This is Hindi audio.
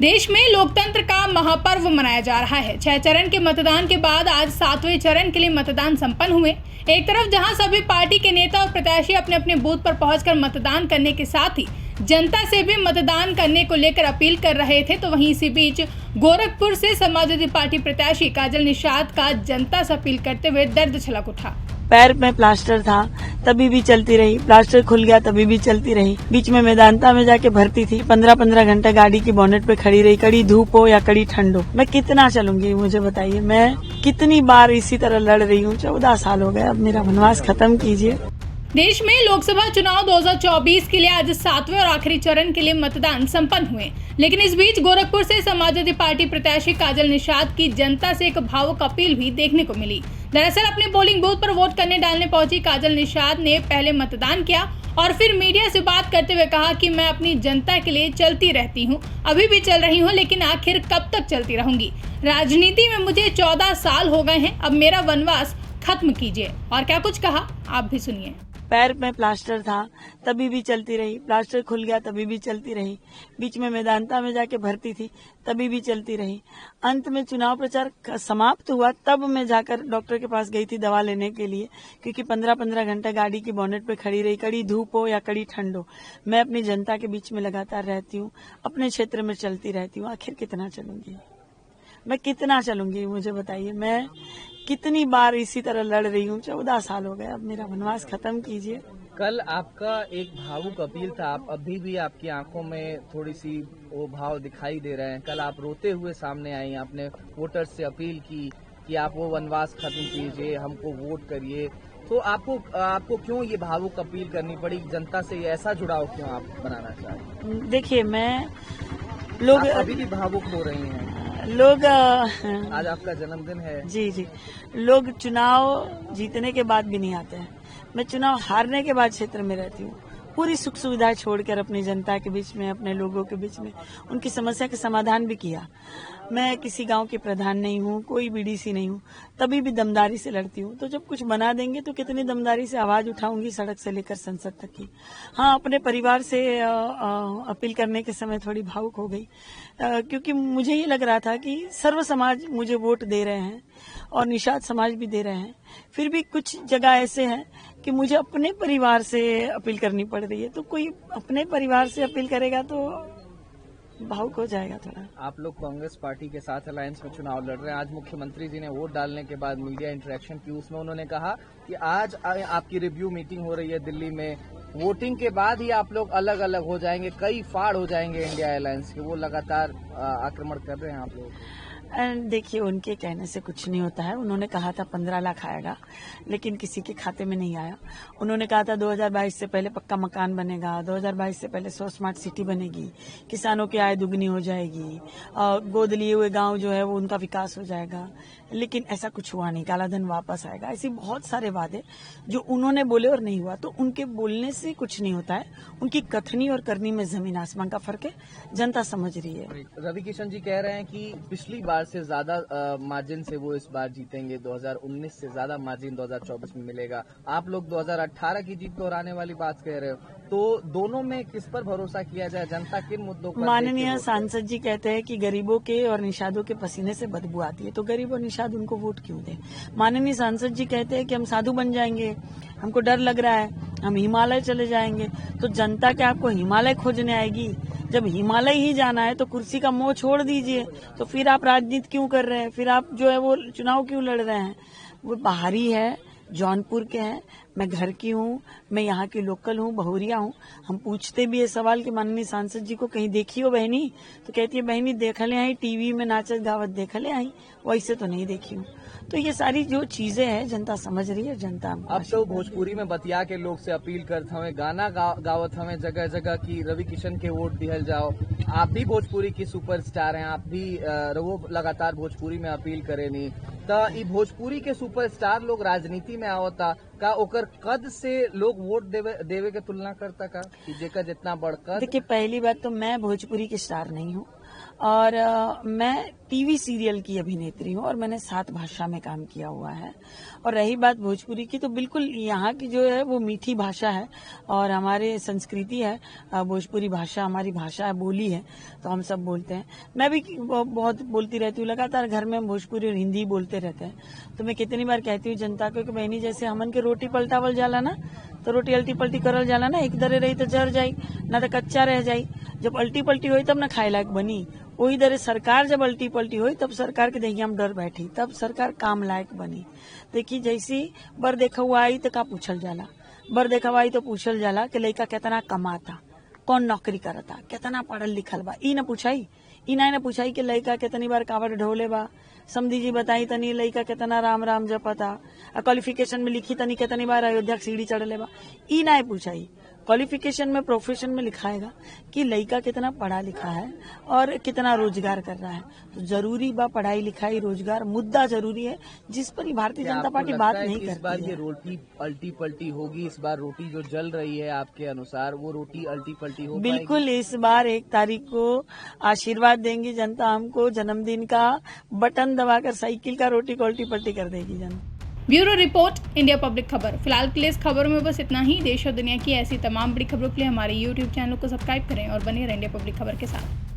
देश में लोकतंत्र का महापर्व मनाया जा रहा है। 6 चरण के मतदान के बाद आज 7वें चरण के लिए मतदान संपन्न हुए। एक तरफ जहां सभी पार्टी के नेता और प्रत्याशी अपने अपने बूथ पर पहुंचकर मतदान करने के साथ ही जनता से भी मतदान करने को लेकर अपील कर रहे थे, तो वहीं इसी बीच गोरखपुर से समाजवादी पार्टी प्रत्याशी काजल निषाद का जनता से अपील करते हुए दर्द छलक उठा। पैर में प्लास्टर था तभी भी चलती रही, प्लास्टर खुल गया तभी भी चलती रही। बीच में मैदानता में जाके भर्ती थी, 15-15 घंटा गाड़ी की बोनेट पे खड़ी रही, कड़ी धूप हो या कड़ी ठंड हो। मैं कितना चलूंगी मुझे बताइए, मैं कितनी बार इसी तरह लड़ रही हूँ। 14 साल हो गए, अब मेरा वनवास खत्म कीजिए। देश में लोकसभा चुनाव 2024 के लिए आज 7वें और आखिरी चरण के लिए मतदान संपन्न हुए, लेकिन इस बीच गोरखपुर से समाजवादी पार्टी प्रत्याशी काजल निषाद की जनता से एक भावुक अपील भी देखने को मिली। दरअसल अपने पोलिंग बूथ पर वोट करने डालने पहुंची काजल निषाद ने पहले मतदान किया और फिर मीडिया से बात करते हुए कहा कि मैं अपनी जनता के लिए चलती रहती हूं, अभी भी चल रही हूं, लेकिन आखिर कब तक चलती रहूंगी। राजनीति में मुझे 14 साल हो गए हैं, अब मेरा वनवास खत्म कीजिए। और क्या कुछ कहा आप भी सुनिए। पैर में प्लास्टर था तभी भी चलती रही, प्लास्टर खुल गया तभी भी चलती रही। बीच में मैदानता में जाके भर्ती थी तभी भी चलती रही। अंत में चुनाव प्रचार समाप्त हुआ तब मैं जाकर डॉक्टर के पास गई थी दवा लेने के लिए, क्योंकि 15-15 घंटा गाड़ी की बोनेट पे खड़ी रही, कड़ी धूप हो या कड़ी ठंड हो। मैं अपनी जनता के बीच में लगातार रहती हूँ, अपने क्षेत्र में चलती रहती हूँ। आखिर कितना चलूंगी मैं, कितना चलूंगी मुझे बताइए। मैं कितनी बार इसी तरह लड़ रही हूँ। 14 साल हो गए, अब मेरा वनवास खत्म कीजिए। कल आपका एक भावुक अपील था, आप अभी भी आपकी आंखों में थोड़ी सी वो भाव दिखाई दे रहे हैं। कल आप रोते हुए सामने आई, आपने वोटर्स से अपील की कि आप वो वनवास खत्म कीजिए, हमको वोट करिए। तो आपको क्यों ये भावुक अपील करनी पड़ी? जनता से ऐसा जुड़ाव क्यों आप बनाना चाहते? देखिए, मैं लोग अभी भी भावुक हो रही हैं। लोग आज आपका जन्मदिन है। जी, लोग चुनाव जीतने के बाद भी नहीं आते हैं। मैं चुनाव हारने के बाद क्षेत्र में रहती हूँ, पूरी सुख सुविधाएं छोड़कर अपनी जनता के बीच में, अपने लोगों के बीच में उनकी समस्या का समाधान भी किया। मैं किसी गांव की प्रधान नहीं हूँ, कोई बीडीसी नहीं हूँ, तभी भी दमदारी से लड़ती हूँ। तो जब कुछ बना देंगे तो कितनी दमदारी से आवाज उठाऊंगी, सड़क से लेकर संसद तक की। हाँ, अपने परिवार से अपील करने के समय थोड़ी भावुक हो गई, क्योंकि मुझे ये लग रहा था कि सर्व समाज मुझे वोट दे रहे हैं और निषाद समाज भी दे रहे हैं, फिर भी कुछ जगह ऐसे हैं कि मुझे अपने परिवार से अपील करनी पड़ रही है। तो कोई अपने परिवार से अपील करेगा तो भावुक हो जाएगा थोड़ा। आप लोग कांग्रेस पार्टी के साथ अलायंस में चुनाव लड़ रहे हैं। आज मुख्यमंत्री जी ने वोट डालने के बाद मीडिया इंटरेक्शन की, उसमें उन्होंने कहा कि आज आपकी रिव्यू मीटिंग हो रही है दिल्ली में, वोटिंग के बाद ही आप लोग अलग अलग हो जाएंगे, कई फाड़ हो जाएंगे इंडिया अलायंस के। वो लगातार आक्रमण कर रहे हैं आप लोग। देखिए, उनके कहने से कुछ नहीं होता है। उन्होंने कहा था 15 लाख आएगा, लेकिन किसी के खाते में नहीं आया। उन्होंने कहा था 2022 से पहले पक्का मकान बनेगा, 2022 से पहले 100 स्मार्ट सिटी बनेगी, किसानों की आय दुगनी हो जाएगी, गोद लिए हुए गांव जो है वो उनका विकास हो जाएगा। लेकिन ऐसा कुछ हुआ नहीं, काला धन वापस आएगा। ऐसे बहुत सारे वादे जो उन्होंने बोले और नहीं हुआ। तो उनके बोलने से कुछ नहीं होता है, उनकी कथनी और करनी में जमीन आसमान का फर्क है। जनता समझ रही है। रवि किशन जी कह रहे हैं कि पिछली बार से ज्यादा मार्जिन से वो इस बार जीतेंगे, 2019 से ज्यादा मार्जिन 2024 में मिलेगा। आप लोग 2018 की जीत दोहराने वाली बात कह रहे हो, तो दोनों में किस पर भरोसा किया जाए? जनता किन मुद्दों पर? माननीय सांसद जी कहते हैं कि गरीबों के और निषादों के पसीने से बदबू आती है, तो गरीब और निषाद उनको वोट क्यों दे? माननीय सांसद जी कहते हैं कि हम साधु बन जाएंगे, हमको डर लग रहा है, हम हिमालय चले जाएंगे। तो जनता क्या आपको हिमालय खोजने आएगी? जब हिमालय ही जाना है तो कुर्सी का मोह छोड़ दीजिए। तो फिर आप राजनीति क्यों कर रहे हैं? फिर आप जो है वो चुनाव क्यों लड़ रहे हैं? वो बाहरी है, जौनपुर के हैं, मैं घर की हूँ, मैं यहाँ की लोकल हूँ, बहुरिया हूँ। हम पूछते भी है सवाल कि माननीय सांसद जी को कहीं देखी हो बहनी? तो कहती है बहनी देखले आई, टीवी में नाचत गावत देखले आई, वैसे तो नहीं देखी हूँ। तो ये सारी जो चीजें हैं जनता समझ रही है। जनता अब तो भोजपुरी में बतिया के लोग से अपील करते हमें, गाना गावत हमें जगह जगह की रवि किशन के वोट दिहल जाओ। आप भी भोजपुरी की सुपरस्टार हैं, आप भी वो लगातार भोजपुरी में अपील करेनी। तो ई भोजपुरी के सुपरस्टार लोग राजनीति में आवता का ओकर कद से लोग वोट देवे के तुलना करता का कि जेकर जितना बड़ कद? देखिए, पहली बात तो मैं भोजपुरी की स्टार नहीं हूँ। और मैं टीवी सीरियल की अभिनेत्री हूँ और मैंने 7 भाषा में काम किया हुआ है। और रही बात भोजपुरी की, तो बिल्कुल यहाँ की जो है वो मीठी भाषा है और हमारे संस्कृति है। भोजपुरी भाषा हमारी भाषा है, बोली है, तो हम सब बोलते हैं। मैं भी बहुत बोलती रहती हूँ, लगातार घर में हम भोजपुरी और हिंदी बोलते रहते हैं। तो मैं कितनी बार कहती हूँ जनता को कि बहनी, जैसे हमन के रोटी पलटावल जाला ना, तो रोटी अल्टी पल्टी करल जाला ना, एक दरे रही तो जर जाई, ना तो कच्चा रह जाई। जब अल्टी पल्टी हुई तब ना खाए लायक बनी। वही दरे सरकार जब अल्टी पल्टी हुई तब सरकार के दहिया में डर बैठी, तब सरकार काम लायक बनी। देखिए, जैसी बर देखा हुआ आई तो का पूछल जाला, बर देखा हुआ आई तो पूछल जाला कि लड़का कितना कमाता, कौन नौकरी करता, कितना पढ़ल लिखल बा। ई ना पूछाई, ई ना पूछाई कि लड़का कितनी बार कावड़ ढोले बा, समझी जी बताई तनी लड़का कितना राम राम जपता, क्वालिफिकेशन में लिखी तनी कितनी बार अयोध्या सीढ़ी चढ़ले बा। ई ना पूछाई, क्वालिफिकेशन में प्रोफेशन में लिखाएगा कि लड़का कितना पढ़ा लिखा है और कितना रोजगार कर रहा है। तो जरूरी बा पढ़ाई लिखाई रोजगार, मुद्दा जरूरी है जिस पर भारतीय जनता पार्टी बात नहीं करती है। इस बार ये रोटी अल्टी पल्टी होगी, इस बार रोटी जो जल रही है आपके अनुसार वो रोटी अल्टी पल्टी हो पाएगी? बिल्कुल, इस बार 1 तारीख को आशीर्वाद देंगी जनता हमको, जन्मदिन का बटन दबाकर साइकिल का रोटी को उल्टी पल्टी कर देगी जनता। ब्यूरो रिपोर्ट, इंडिया पब्लिक खबर। फिलहाल के लिए इस खबरों में बस इतना ही। देश और दुनिया की ऐसी तमाम बड़ी खबरों के लिए हमारे YouTube चैनल को सब्सक्राइब करें और बने रहें इंडिया पब्लिक खबर के साथ।